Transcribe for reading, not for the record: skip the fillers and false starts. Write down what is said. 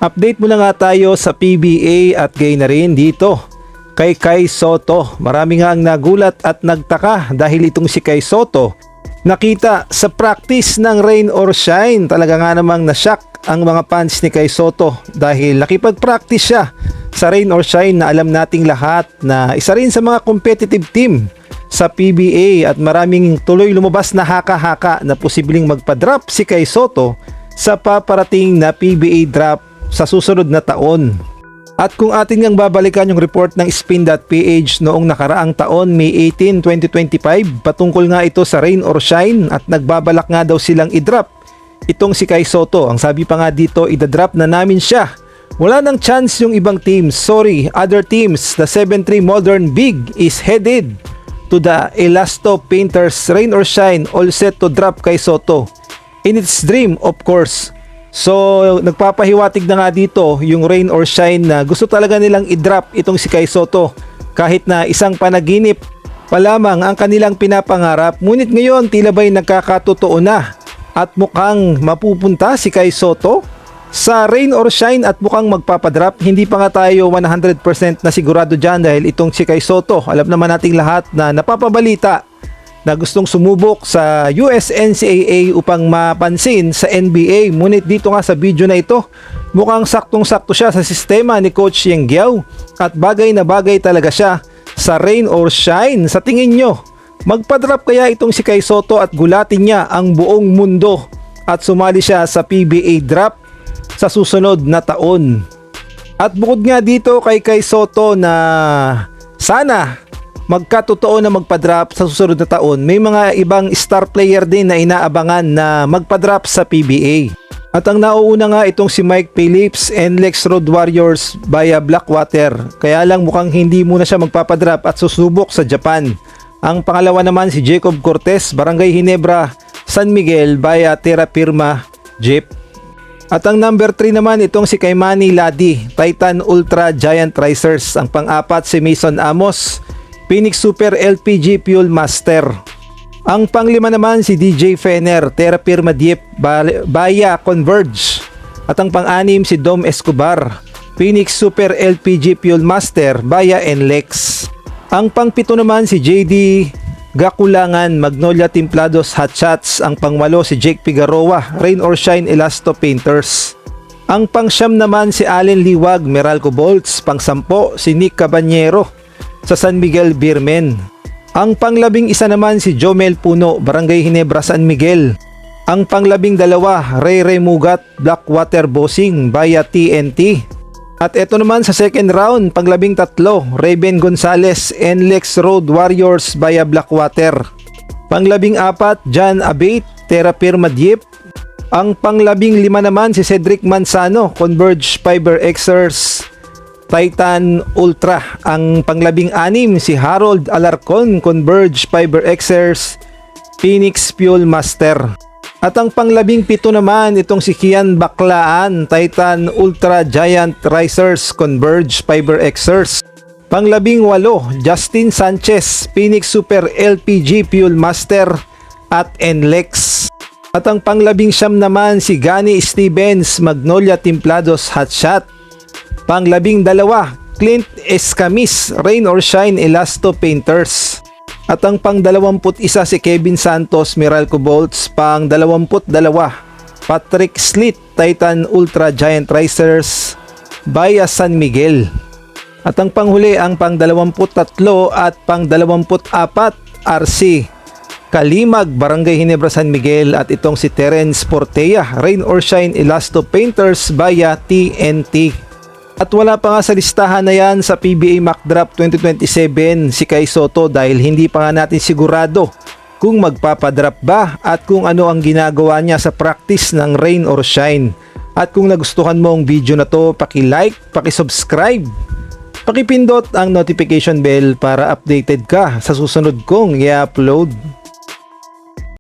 Update muna nga tayo sa PBA at gay na rin dito kay Kai Sotto. Marami nga ang nagulat at nagtaka dahil itong si Kai Sotto nakita sa practice ng rain or shine. Talaga nga namang nashock ang mga fans ni Kai Sotto dahil nakipag-practice siya sa rain or shine na alam nating lahat na isa rin sa mga competitive team sa PBA at maraming tuloy lumabas na haka-haka na posibleng magpa-drop si Kai Sotto sa paparating na PBA drop sa susunod na taon. At kung atin ngang babalikan yung report ng Spin.ph noong nakaraang taon, May 18, 2025, patungkol nga ito sa rain or shine at nagbabalak nga daw silang i-drop itong si Kai Sotto. Ang sabi pa nga dito, i-drop na namin siya. Wala nang chance yung ibang teams. Sorry, other teams. The 7-3 Modern Big is headed to the Elasto Painters rain or shine, all set to drop Kai Sotto. In its dream, of course. So, nagpapahiwatig na nga dito yung rain or shine na gusto talaga nilang i-drop itong si Kai Sotto kahit na isang panaginip pa lamang ang kanilang pinapangarap. Ngunit ngayon tila ba'y nagkakatotoo na at mukhang mapupunta si Kai Sotto sa rain or shine at mukhang magpapadrop. Hindi pa nga tayo 100% na sigurado dyan dahil itong si Kai Sotto, alam naman nating lahat na napapabalita na gustong sumubok sa USNCAA upang mapansin sa NBA. Ngunit dito nga sa video na ito, mukhang saktong-sakto siya sa sistema ni Coach Yeng Guiao at bagay na bagay talaga siya sa rain or shine. Sa tingin nyo, magpa-drop kaya itong si Kai Sotto at gulatin niya ang buong mundo at sumali siya sa PBA drop sa susunod na taon? At bukod nga dito kay Kai Sotto na sana magkatotoo na magpa-drop sa susunod na taon, may mga ibang star player din na inaabangan na magpa-drop sa PBA. At ang nauuna nga itong si Mike Phillips and Lex Road Warriors via Blackwater. Kaya lang mukhang hindi muna siya magpapadrop at susubok sa Japan. Ang pangalawa naman si Jacob Cortez, Barangay Ginebra, San Miguel via Terra Firma Jeep. At ang number 3 naman itong si Kaimani Ladi, Titan Ultra Giant Racers. Ang pang-apat si Mason Amos, Phoenix Super LPG Fuel Master. Ang panglima naman si DJ Fener, Terra Firma Diep via Converge. At ang pang-anim si Dom Escobar, Phoenix Super LPG Fuel Master via NLEX. Ang pang-pito naman si JD Gakulangan, Magnolia Templados Hot Shots. Ang pang-walo si Jake Figueroa, Rain or Shine Elasto Painters. Ang pang-siyam naman si Allen Liwag, Meralco Bolts. Pang-sampo si Nick Cabanyero sa San Miguel Beermen. Ang pang-11 naman si Jomel Puno, Barangay Ginebra, San Miguel. Ang pang-12 Ray Ray Mugat, Blackwater Bossing via TNT. At ito naman sa second round, pang-13 Raven Gonzalez and Lex Road Warriors via Blackwater. Pang-14 John Abate, Terra Firma Diep. Ang pang-15 naman si Cedric Manzano, Converge Fiber Xers Titan Ultra. Ang pang-16 si Harold Alarcon, Converge Fiber Xers Phoenix Fuel Master. At ang pang-17 naman itong si Kian Baklaan, Titan Ultra Giant Racers Converge Fiber Xers. Pang-18 Justin Sanchez, Phoenix Super LPG Fuel Master at NLEX. At ang pang-19 naman si Gani Stevens, Magnolia Templados Hotshot. Pang-12 Clint Escamis, Rain or Shine Elasto Painters. At ang pang-21 si Kevin Santos, Meralco Bolts. Pang-22 Patrick Slit, Titan Ultra Giant Racers via San Miguel. At ang panghuli ang pang-23 at pang-24 RC Kalimag, Barangay Ginebra, San Miguel. At itong si Terence Portea, Rain or Shine Elasto Painters via TNT. At wala pa nga sa listahan na yan sa PBA Mock Drop 2027 si Kai Sotto dahil hindi pa nga natin sigurado kung magpapadrop ba at kung ano ang ginagawa niya sa practice ng rain or shine. At kung nagustuhan mo ang video na to, paki-like, paki-subscribe, pakipindot ang notification bell para updated ka sa susunod kong i-upload.